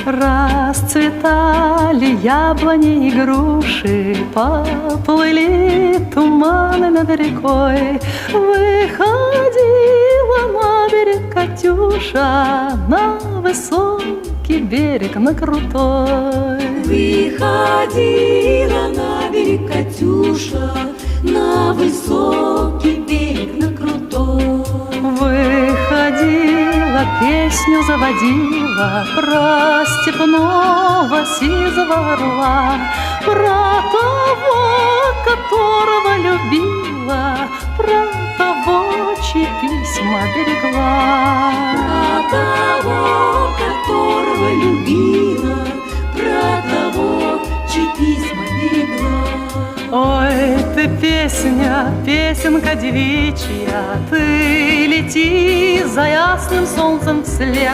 Расцветали яблони и груши, поплыли туманы над рекой. Выходила на берег Катюша, на высокий берег, на крутой. Выходила на берег Катюша, на высокий берег, на крутой. Выходила, песню заводила про степного сизого орла, про того, которого любила, про того, чьи письма берегла. Про того, которого любила, про того, чьи письма берегла. Ой, ты песня, песенка девичья, ты лети за ясным солнцем вслед.